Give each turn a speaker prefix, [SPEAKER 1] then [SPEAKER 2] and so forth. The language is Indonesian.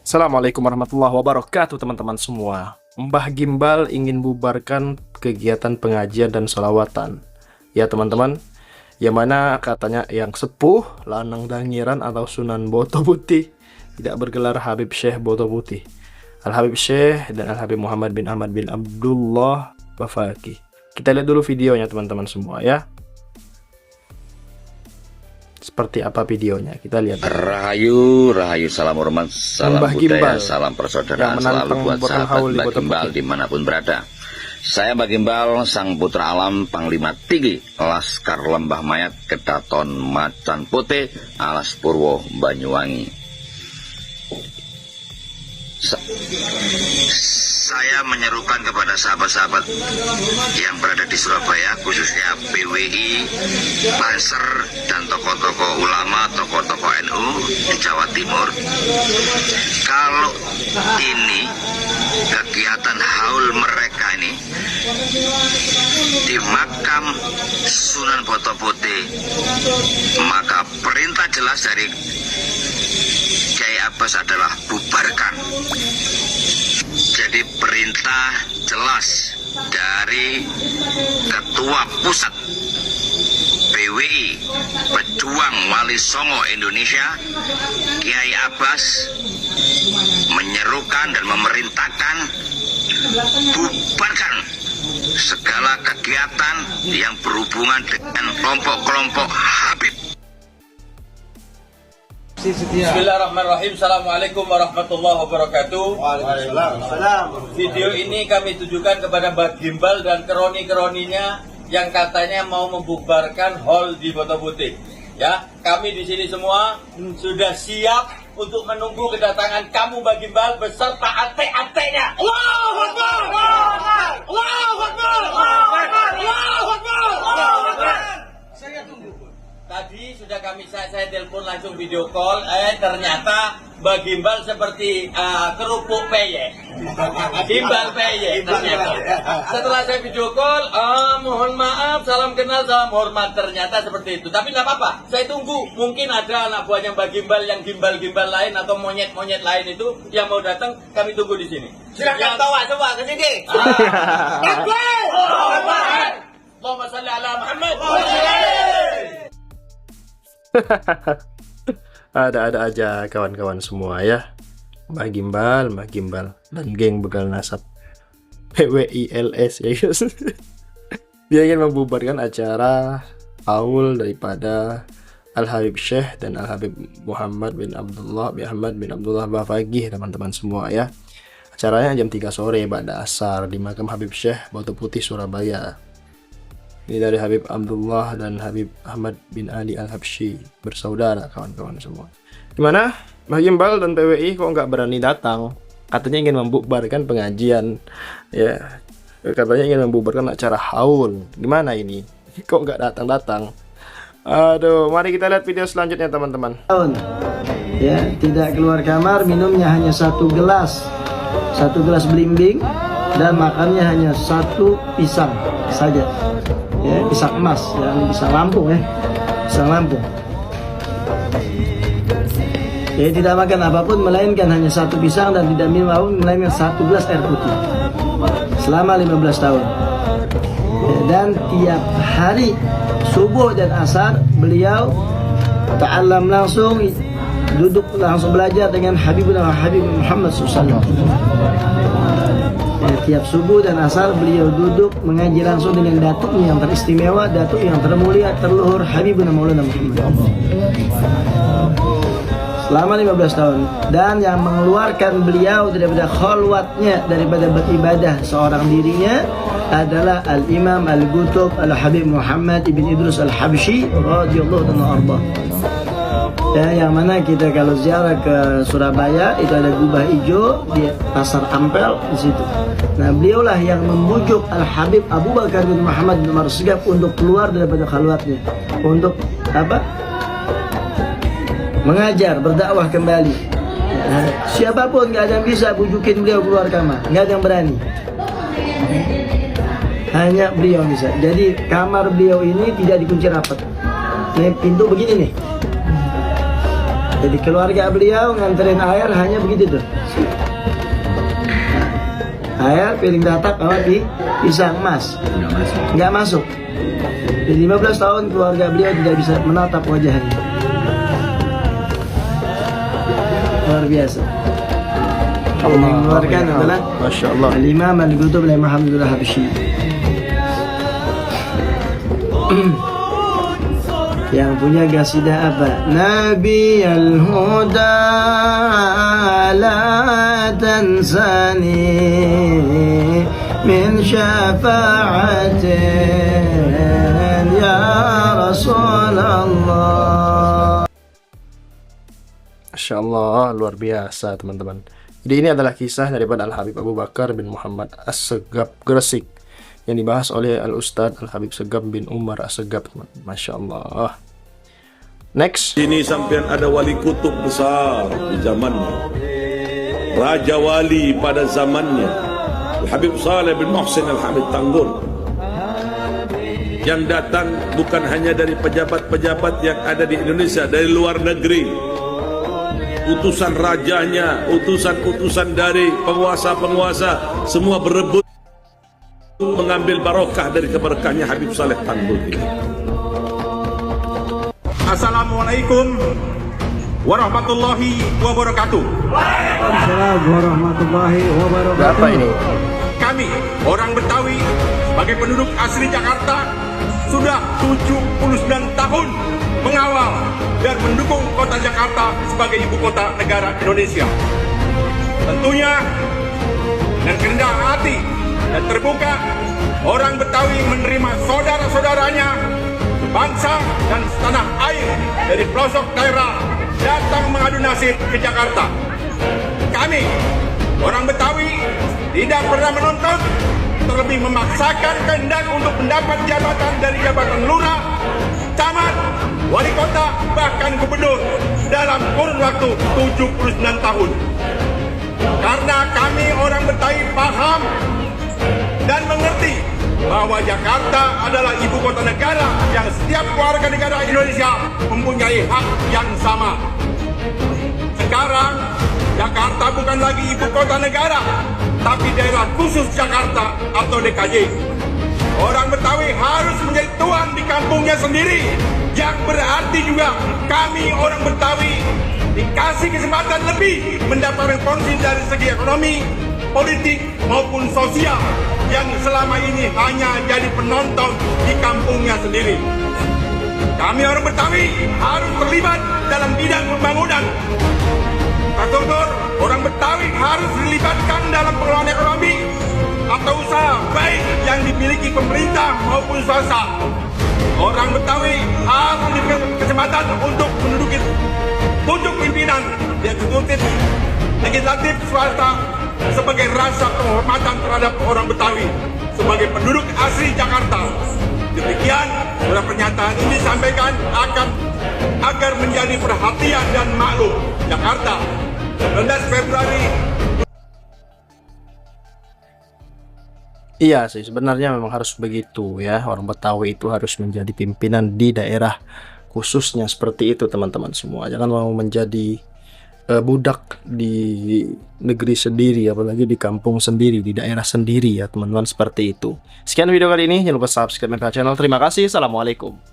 [SPEAKER 1] Assalamualaikum warahmatullahi wabarakatuh teman-teman semua. Mbah Gimbal ingin bubarkan kegiatan pengajian dan sholawatan. Ya teman-teman, yang mana katanya yang sepuh, lanang dangiran atau Sunan Boto Putih tidak bergelar Habib Syekh Boto Putih, Al Habib Syekh dan Al Habib Muhammad bin Ahmad bin Abdullah Bafaki. Kita lihat dulu videonya teman-teman semua ya. Seperti apa videonya, kita lihat.
[SPEAKER 2] Rahayu, rahayu, salam hormat, salam
[SPEAKER 1] Mbah
[SPEAKER 2] budaya,
[SPEAKER 1] Gimbal
[SPEAKER 2] salam persaudaraan selalu buat sahabat Mbah Gimbal dimanapun berada. Saya Mbah Gimbal, sang putra alam, Panglima Tinggi Laskar Lembah Mayat, Kedaton Macan Putih, Alas Purwo, Banyuwangi. Saya menyerukan kepada sahabat-sahabat yang berada di Surabaya, khususnya PWI, Banser, dan tokoh-tokoh ulama, tokoh-tokoh NU di Jawa Timur. Kalau ini kegiatan haul mereka ini di makam Sunan Boto Putih, maka perintah jelas dari Kiai Abbas adalah bubarkan. Jadi perintah jelas dari Ketua Pusat PWI Pejuang Wali Songo Indonesia, Kiai Abbas, menyerukan dan memerintahkan bubarkan segala kegiatan yang berhubungan dengan kelompok-kelompok Habib.
[SPEAKER 3] Bismillahirrahmanirrahim. Assalamualaikum warahmatullahi wabarakatuh.
[SPEAKER 4] Waalaikumsalam.
[SPEAKER 3] Video ini kami tujukan kepada Mbah Gimbal dan kroni-kroninya yang katanya mau membubarkan hall di Boto Putih. Ya, kami di sini semua sudah siap untuk menunggu kedatangan kamu Mbah Gimbal beserta atek-ateknya. Allahu Akbar! Allahu Akbar! Allahu Akbar! Saya tunggu. Tadi sudah saya telepon langsung video call, ternyata Mbah Gimbal seperti kerupuk peye. Gimbal peye ternyata. Setelah saya video call, mohon maaf, salam kenal, salam hormat, ternyata seperti itu. Tapi tidak apa-apa, saya tunggu. Mungkin ada anak buahnya Mbah Gimbal yang gimbal-gimbal lain atau monyet-monyet lain itu yang mau datang, kami tunggu di sini. Silakan bawa coba ke sini. Takbir! Allahumma shalli ala Muhammad.
[SPEAKER 1] Ada aja kawan-kawan semua ya. Mbah Gimbal dan geng begal nasab PWILS ya guys. Dia ingin membubarkan acara haul daripada Al Habib Syekh dan Al Habib Muhammad bin Abdullah Bafaki teman-teman semua ya. Acaranya jam 3 sore pada asar di makam Habib Syekh Boto Putih Surabaya. Ini dari Habib Abdullah dan Habib Ahmad bin Ali Al-Habsyi, bersaudara kawan-kawan semua. Gimana? Mbah Gimbal dan PWI kok nggak berani datang? Katanya ingin membubarkan pengajian. Ya, katanya ingin membubarkan acara haul. Gimana ini? Kok nggak datang-datang? Aduh, mari kita lihat video selanjutnya teman-teman.
[SPEAKER 4] Ya, tidak keluar kamar, minumnya hanya satu gelas belimbing, dan makannya hanya satu pisang saja. Ya, pisang emas, yang pisang Lampung ya, pisang Lampung. Ya, tidak makan apapun melainkan hanya satu pisang dan tidak minum apapun melainkan satu gelas air putih selama 15 tahun. Ya, dan tiap hari subuh dan asar beliau ta'allam langsung, duduk langsung belajar dengan Habib Muhammad SAW. Tiap subuh dan asar beliau duduk mengaji langsung dengan datuknya yang teristimewa, datuk yang termulia, terluhur Habibuna Maulana Muhammad selama 15 tahun. Dan yang mengeluarkan beliau daripada khalwatnya, daripada beribadah seorang dirinya, adalah Al-Imam Al-Qutub Al-Habib Muhammad Ibn Idrus Al-Habsyi radhiyallahu anhu. Ya, yang mana kita kalau ziarah ke Surabaya itu ada Gubah Ijo di Pasar Ampel di situ. Nah, beliaulah yang membujuk Al Habib Abu Bakar bin Muhammad bin Umar Segaf untuk keluar daripada khalwatnya, untuk apa? Mengajar, berdakwah kembali. Nah, siapapun nggak ada yang bisa bujukin beliau keluar kamar, nggak ada yang berani. Hanya beliau bisa. Jadi kamar beliau ini tidak dikunci rapat. Ini pintu begini nih. Jadi keluarga beliau nganterin air hanya begitu tuh. Air, piring tatak, sama pisang emas. Nggak masuk. Di 15 tahun keluarga beliau tidak bisa menatap wajahnya. Luar biasa. Yang mengeluarkan adalah
[SPEAKER 1] Masya Allah.
[SPEAKER 4] Al-Imam Al-Qutub Alhamdulillah Habsyi. Yang punya qasidah apa? Nabi al-Huda la tansani min syafa'atin ya Rasulullah.
[SPEAKER 1] Masya Allah, luar biasa teman-teman. Jadi ini adalah kisah daripada Al-Habib Abu Bakar bin Muhammad As-Segaf Gresik yang dibahas oleh Al-Ustadz Al-Habib Segaf bin Umar As-Segaf. Masya Allah. Next.
[SPEAKER 5] Ini sampean ada wali kutub besar di zamannya, raja wali pada zamannya, Al-Habib Saleh bin Muhsin Al-Hamid Tanggun, yang datang bukan hanya dari pejabat-pejabat yang ada di Indonesia, dari luar negeri, utusan rajanya, utusan-utusan dari penguasa-penguasa, semua berebut mengambil barokah dari keberkahnya Habib Saleh Tanggun ini.
[SPEAKER 6] Assalamualaikum warahmatullahi wabarakatuh.
[SPEAKER 4] Assalamualaikum warahmatullahi wabarakatuh.
[SPEAKER 1] Berapa ini?
[SPEAKER 6] Kami orang Betawi sebagai penduduk asli Jakarta sudah 79 tahun mengawal dan mendukung kota Jakarta sebagai ibu kota negara Indonesia. Tentunya dengan kerendahan hati dan terbuka, orang Betawi menerima saudara-saudaranya bangsa dan setanah air dari pelosok daerah datang mengadu nasib ke Jakarta. Kami, orang Betawi, tidak pernah menuntut, terlebih memaksakan kehendak untuk mendapat jabatan dari jabatan lurah, camat, wali kota, bahkan gubernur dalam kurun waktu 79 tahun. Karena kami orang Betawi paham dan mengerti bahwa Jakarta adalah ibu kota negara yang setiap warga negara Indonesia mempunyai hak yang sama. Sekarang, Jakarta bukan lagi ibu kota negara, tapi daerah khusus Jakarta atau DKJ. Orang Betawi harus menjadi tuan di kampungnya sendiri, yang berarti juga kami orang Betawi dikasih kesempatan lebih mendapatkan porsi dari segi ekonomi, politik maupun sosial yang selama ini hanya jadi penonton di kampungnya sendiri. Kami orang Betawi harus terlibat dalam bidang pembangunan. Infrastruktur, orang Betawi harus dilibatkan dalam pengelolaan ekonomi atau usaha baik yang dimiliki pemerintah maupun swasta. Orang Betawi harus diberikan kesempatan untuk menduduki pucuk pimpinan di eksekutif, legislatif, swasta sebagai rasa penghormatan terhadap orang Betawi sebagai penduduk asli Jakarta. Demikian surat pernyataan ini disampaikan agar menjadi perhatian dan maklum Jakarta 19 Februari.
[SPEAKER 1] Iya sih, sebenarnya memang harus begitu ya. Orang Betawi itu harus menjadi pimpinan di daerah khususnya seperti itu teman-teman semua. Jangan mau menjadi budak di negeri sendiri, apalagi di kampung sendiri, di daerah sendiri ya teman-teman, seperti itu. Sekian video kali ini, jangan lupa subscribe channel. Terima kasih. Assalamualaikum.